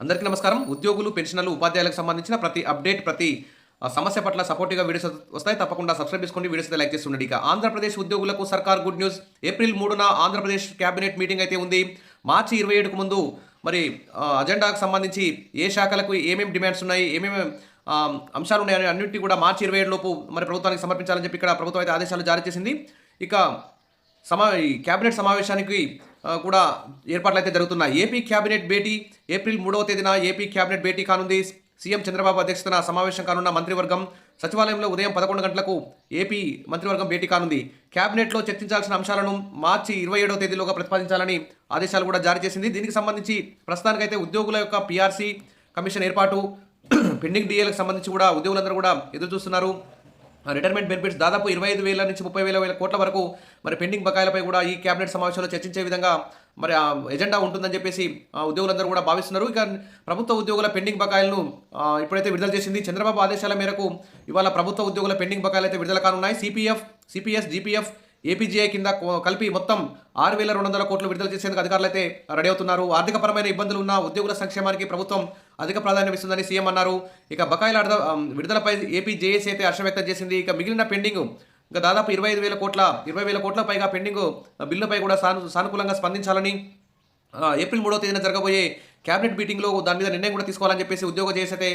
అందరికీ నమస్కారం. ఉద్యోగులు, పెన్షనర్లు, ఉపాధ్యాయులకు సంబంధించిన ప్రతి అప్డేట్, ప్రతి సమస్య పట్ల సపోర్టివ్‌గా వీడియోస్ వస్తాయి. తప్పకుండా సబ్స్క్రైబ్ చేసుకోండి. వీడియోస్ అయితే లైక్ చేసి ఉండండి. ఇక ఆంధ్రప్రదేశ్ ఉద్యోగులకు సర్కార్ గుడ్ న్యూస్. ఏప్రిల్ 3న ఆంధ్రప్రదేశ్ క్యాబినెట్ మీటింగ్ అయితే ఉంది. మార్చి 27కు ముందు మరి అజెండాకు సంబంధించి ఏ శాఖలకు ఏమేమి డిమాండ్స్ ఉన్నాయి, ఏమేమి అంశాలు ఉన్నాయని అన్నింటినీ కూడా మార్చి 27 లోపు మరి ప్రభుత్వానికి సమర్పించాలని చెప్పి ఇక్కడ ప్రభుత్వం అయితే ఆదేశాలు జారీ చేసింది. ఇక ఈ క్యాబినెట్ సమావేశానికి కూడా ఏర్పాట్లయితే జరుగుతున్నాయి. ఏపీ క్యాబినెట్ భేటీ ఏప్రిల్ 3వ తేదీన ఏపీ క్యాబినెట్ భేటీ కానుంది. సీఎం చంద్రబాబు అధ్యక్షతన సమావేశం కానున్న మంత్రివర్గం సచివాలయంలో ఉదయం 11 గంటలకు ఏపీ మంత్రివర్గం భేటీ కానుంది. క్యాబినెట్లో చర్చించాల్సిన అంశాలను మార్చి 27వ తేదీలోగా ప్రతిపాదించాలని ఆదేశాలు కూడా జారీ చేసింది. దీనికి సంబంధించి ప్రస్తుతానికైతే ఉద్యోగుల యొక్క పీఆర్సీ కమిషన్ ఏర్పాటు, పెండింగ్ డీఏలకు సంబంధించి కూడా ఉద్యోగులందరూ కూడా ఎదురు చూస్తున్నారు. రిటైర్మెంట్ బెనిఫిట్స్ దాదాపు 25,000 నుంచి 30,000 కోట్ల వరకు మరి పెండింగ్ బకాయిలపై కూడా ఈ క్యాబినెట్ సమావేశంలో చర్చించే విధంగా మరి ఆ ఎజెండా ఉంటుందని చెప్పేసి ఉద్యోగులందరూ కూడా భావిస్తున్నారు. ఇక ప్రభుత్వ ఉద్యోగుల పెండింగ్ బకాయిలను ఇప్పుడైతే విడుదల చేసింది. చంద్రబాబు ఆదేశాల మేరకు ఇవాళ ప్రభుత్వ ఉద్యోగుల పెండింగ్ బకాయిలు అయితే విడుదల కానున్నాయి. సిపిఎఫ్, సిపిఎస్, జీపీఎఫ్, ఏపీజీఐ కింద కలిపి మొత్తం 6,200 కోట్లు విడుదల చేసేందుకు అధికారులు అయితే రెడీ అవుతున్నారు. ఆర్థికపరమైన ఇబ్బందులు ఉన్న ఉద్యోగుల సంక్షేమానికి ప్రభుత్వం అధిక ప్రాధాన్యం ఇస్తుందని సీఎం అన్నారు. ఇక బకాయిల విడుదలపై ఏపీ జేఏసీ అయితే హర్షం వ్యక్తం చేసింది. ఇక మిగిలిన పెండింగ్ ఇంకా దాదాపు 20,000 కోట్ల పైగా పెండింగ్ బిల్లుపై కూడా సానుకూలంగా స్పందించాలని ఏప్రిల్ 3వ తేదీన జరగబోయే క్యాబినెట్ మీటింగ్లో దాని మీద నిర్ణయం కూడా తీసుకోవాలని చెప్పేసి ఉద్యోగ జేఏసీ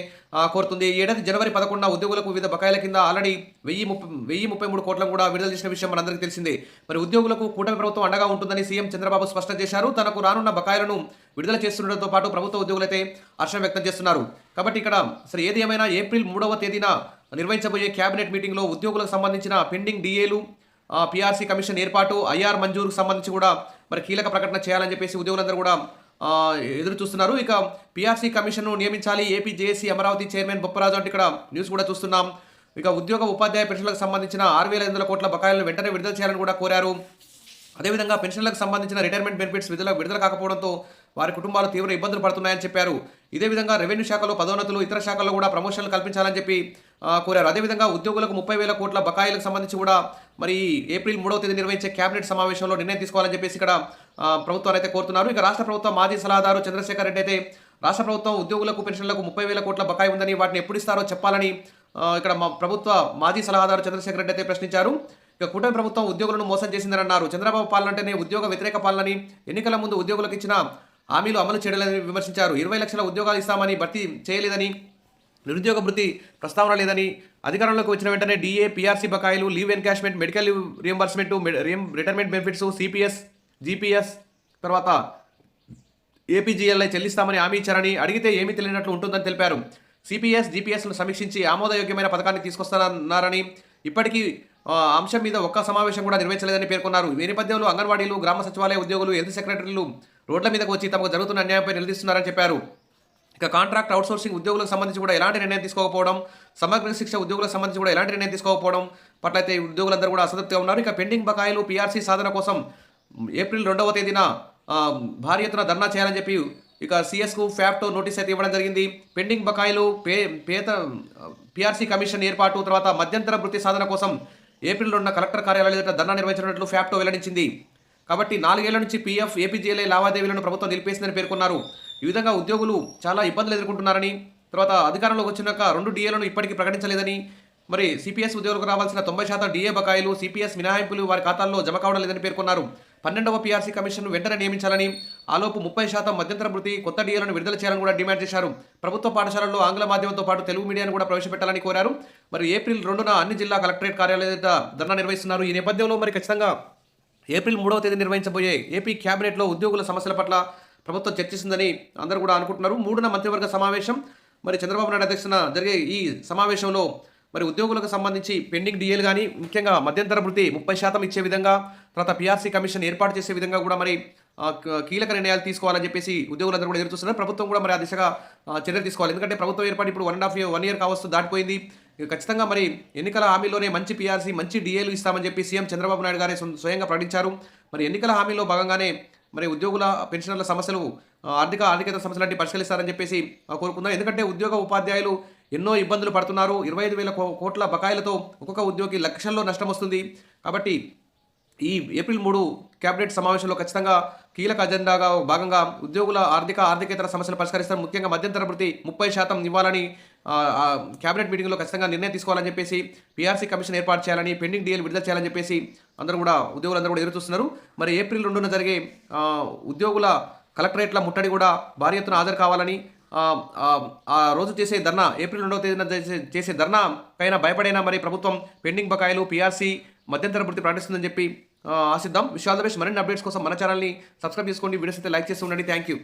కోరుతుంది. ఈ ఏడాది జనవరి 11న ఉద్యోగులకు వివిధ బకాయిల కింద ఆల్రెడీ 1,033 కోట్లను కూడా విడుదల చేసిన విషయం మనందరికీ తెలిసిందే. మరి ఉద్యోగులకు కూటమి ప్రభుత్వం అండగా ఉంటుందని సీఎం చంద్రబాబు స్పష్టం చేశారు. తనకు రానున్న బకాయిలను విడుదల చేస్తుండటంతో పాటు ప్రభుత్వ ఉద్యోగులైతే హర్షం వ్యక్తం చేస్తున్నారు. కాబట్టి ఇక్కడ సరే ఏది ఏమైనా ఏప్రిల్ 3వ తేదీన నిర్వహించబోయే క్యాబినెట్ మీటింగ్లో ఉద్యోగులకు సంబంధించిన పెండింగ్ డిఏలు, పీఆర్సీ కమిషన్ ఏర్పాటు, ఐఆర్ మంజూరుకు సంబంధించి కూడా మరి కీలక ప్రకటన చేయాలని చెప్పేసి ఉద్యోగులందరూ కూడా ఎదురు చూస్తున్నారు. ఇక పీఆర్సీ కమిషన్ను నియమించాలి. AP JAC Amaravati chairman Bopparaju అంటే ఇక్కడ న్యూస్ కూడా చూస్తున్నాం. ఇక ఉద్యోగ ఉపాధ్యాయ పెన్షన్లకు సంబంధించిన 6,500 కోట్ల బకాయిలను వెంటనే విడుదల చేయాలని కూడా కోరారు. అదేవిధంగా పెన్షన్లకు సంబంధించిన రిటైర్మెంట్ బెనిఫిట్స్ విడుదల కాకపోవడంతో వారి కుటుంబాలు తీవ్ర ఇబ్బందులు పడుతున్నాయని చెప్పారు. ఇదే విధంగా రెవెన్యూ శాఖలో పదోన్నతులు, ఇతర శాఖల్లో కూడా ప్రమోషన్లు కల్పించాలని చెప్పి కోరారు. అదేవిధంగా ఉద్యోగులకు 30,000 కోట్ల బకాయిలకు సంబంధించి కూడా మరి ఏప్రిల్ 3వ తేదీ నిర్వహించే క్యాబినెట్ సమావేశంలో నిర్ణయం తీసుకోవాలని చెప్పేసి ఇక్కడ ప్రభుత్వాన్ని అయితే కోరుతున్నారు. ఇక రాష్ట్ర ప్రభుత్వ మాజీ సలహాదారు చంద్రశేఖర్ రెడ్డి అయితే రాష్ట్ర ప్రభుత్వం ఉద్యోగులకు పెన్షన్లకు 30,000 కోట్ల బకాయి ఉందని, వాటిని ఎప్పుడు ఇస్తారో చెప్పాలని ఇక్కడ ప్రభుత్వ మాజీ సలహాదారు చంద్రశేఖర్ రెడ్డి అయితే ప్రశ్నించారు. ఇక కూటమి ప్రభుత్వం ఉద్యోగులను మోసం చేసిందని అన్నారు. చంద్రబాబు పాలన అంటేనే ఉద్యోగ వ్యతిరేక పాలనని, ఎన్నికల ముందు ఉద్యోగులకు ఇచ్చిన హామీలు అమలు చేయలేదని విమర్శించారు. 20 లక్షల ఉద్యోగాలు ఇస్తామని భర్తీ చేయలేదని, నిరుద్యోగ భృతి ప్రస్తావన లేదని, అధికారంలోకి వచ్చిన వెంటనే డీఏ, పీఆర్సీ బకాయిలు, leave encashment, medical leave reimbursement, retirement benefits, CPS, GPS తర్వాత ఏపీజీఎల్ఐ చెల్లిస్తామని హామీ ఇచ్చారని, అడిగితే ఏమీ తెలియనట్లు ఉంటుందని తెలిపారు. సిపిఎస్, జీపీఎస్ను సమీక్షించి ఆమోదయోగ్యమైన పథకాన్ని తీసుకొస్తారన్నారని, ఇప్పటికీ అంశం మీద ఒక్క సమావేశం కూడా నిర్వహించలేదని పేర్కొన్నారు. ఈ నేపథ్యంలో అంగన్వాడీలు, గ్రామ సచివాలయ ఉద్యోగులు, హెల్త్ సెక్రటరీలు రోడ్ల మీదకు వచ్చి తమకు జరుగుతున్న అన్యాయంపై నిలదీస్తున్నారని చెప్పారు. ఇక కాంట్రాక్ట్ అవుట్సోర్సింగ్ ఉద్యోగులకు సంబంధించి కూడా ఎలాంటి నిర్ణయం తీసుకోకపోవడం, సమగ్ర శిక్ష ఉద్యోగులకు సంబంధించి కూడా ఎలాంటి నిర్ణయం తీసుకోకపోవడం పట్ల అయితే ఉద్యోగులందరూ కూడా అసంతృప్తిగా ఉన్నారు. ఇక పెండింగ్ బకాయిలు, పీఆర్సీ సాధన కోసం ఏప్రిల్ 2వ తేదీన భారీ ఎత్తున ధర్నా చేయాలని చెప్పి ఇక సిఎస్కు ఫ్యాప్టో నోటీస్ అయితే ఇవ్వడం జరిగింది. పెండింగ్ బకాయిలు, పీఆర్సీ కమిషన్ ఏర్పాటు, తర్వాత మధ్యంతర వృత్తి సాధన కోసం ఏప్రిల్ 2న కలెక్టర్ కార్యాలయం ఎదుట ధర్నా నిర్వహించినట్లు ఫ్యాప్టో వెల్లడించింది. కాబట్టి 4 ఏళ్ల నుంచి పీఎఫ్, ఏపీజీఎల్ఐ లావాదేవీలను ప్రభుత్వం నిలిపేసిందని పేర్కొన్నారు. ఈ విధంగా ఉద్యోగులు చాలా ఇబ్బందులు ఎదుర్కొంటున్నారని, తర్వాత అధికారంలోకి వచ్చినాక 2 డిఏలను ఇప్పటికీ ప్రకటించలేదని, మరి సిపిఎస్ ఉద్యోగులకు రావాల్సిన 90% డిఏ బకాయిలు, సిపిఎస్ మినహాయింపులు వారి ఖాతాల్లో జమ కావడం లేదని పేర్కొన్నారు. 12వ పీఆర్సీ కమిషన్ను వెంటనే నియమించాలని, ఆలోపు 30% మధ్యంతర వృత్తి, కొత్త డిఏలను విడుదల చేయాలని కూడా డిమాండ్ చేశారు. ప్రభుత్వ పాఠశాలల్లో ఆంగ్ల మాధ్యమంతో పాటు తెలుగు మీడియాను కూడా ప్రవేశపెట్టాలని కోరారు. మరి ఏప్రిల్ 2న అన్ని జిల్లా కలెక్టరేట్ కార్యాలయాల ధర్నా నిర్వహిస్తున్నారు. ఈ నేపథ్యంలో మరి ఖచ్చితంగా ఏప్రిల్ 3వ తేదీ నిర్వహించబోయే ఏపీ క్యాబినెట్లో ఉద్యోగుల సమస్యల పట్ల ప్రభుత్వం చర్చిస్తుందని అందరూ కూడా అనుకుంటున్నారు. 3న మంత్రివర్గ సమావేశం, మరి చంద్రబాబు నాయుడు అధ్యక్షతన జరిగే ఈ సమావేశంలో మరి ఉద్యోగులకు సంబంధించి పెండింగ్ డిఏలు కానీ, ముఖ్యంగా మధ్యంతర వృత్తి 30% ఇచ్చే విధంగా, తర్వాత పీఆర్సీ కమిషన్ ఏర్పాటు చేసే విధంగా కూడా మరి కీలక నిర్ణయాలు తీసుకోవాలని చెప్పేసి ఉద్యోగులందరూ కూడా ఎదురు చూస్తున్నారు. ప్రభుత్వం కూడా మరి ఆ దిశగా చర్యలు తీసుకోవాలి. ఎందుకంటే ప్రభుత్వం ఏర్పాటు ఇప్పుడు 1 ఇయర్ కావస్తూ దాటిపోయింది. ఖచ్చితంగా మరి ఎన్నికల హామీలోనే మంచి పీఆర్సీ, మంచి డిఏలు ఇస్తామని చెప్పి సీఎం చంద్రబాబు నాయుడు గారే స్వయంగా ప్రకటించారు. మరి ఎన్నికల హామీలో భాగంగానే మరి ఉద్యోగుల పెన్షనర్ల సమస్యలు, ఆర్థిక సమస్యలన్నీ పరిష్కరిస్తారని చెప్పేసి కోరుకుందాం. ఎందుకంటే ఉద్యోగ ఉపాధ్యాయులు ఎన్నో ఇబ్బందులు పడుతున్నారు. 25,000 కోట్ల బకాయిలతో ఒక్కొక్క ఉద్యోగి లక్షల్లో నష్టం వస్తుంది. కాబట్టి ఈ ఏప్రిల్ 3 కేబినెట్ సమావేశంలో ఖచ్చితంగా కీలక అజెండాగా భాగంగా ఉద్యోగుల ఆర్థికేతర సమస్యలు పరిష్కరిస్తారు. ముఖ్యంగా మధ్యంతర భృతి 30% ఇవ్వాలని కేబినెట్ మీటింగ్లో ఖచ్చితంగా నిర్ణయం తీసుకోవాలని చెప్పేసి, పీఆర్సీ కమిషన్ ఏర్పాటు చేయాలని, పెండింగ్ డీఎల్ విడుదల చేయాలని చెప్పేసి ఉద్యోగులందరూ కూడా ఎదురు చూస్తున్నారు. మరి ఏప్రిల్ 2న జరిగే ఉద్యోగుల కలెక్టరేట్ల ముట్టడి కూడా భారీ ఎత్తున హాజరు కావాలని, ఆ రోజు చేసే ధర్నా ఏప్రిల్ 2వ తేదీన చేసే ధర్నా పైన భయపడైనా మరి ప్రభుత్వం పెండింగ్ బకాయిలు, పీఆర్సీ, మధ్యంతర భృతి ప్రకటిస్తుందని చెప్పి ఆశిద్దాం. Wish all the best. మరిన్ని అప్డేట్స్ కోసం మన ఛానల్ని సబ్స్క్రైబ్ చేసుకోండి. వీడియోస్ అయితే లైక్ చేస్తూ ఉండండి. Thank you.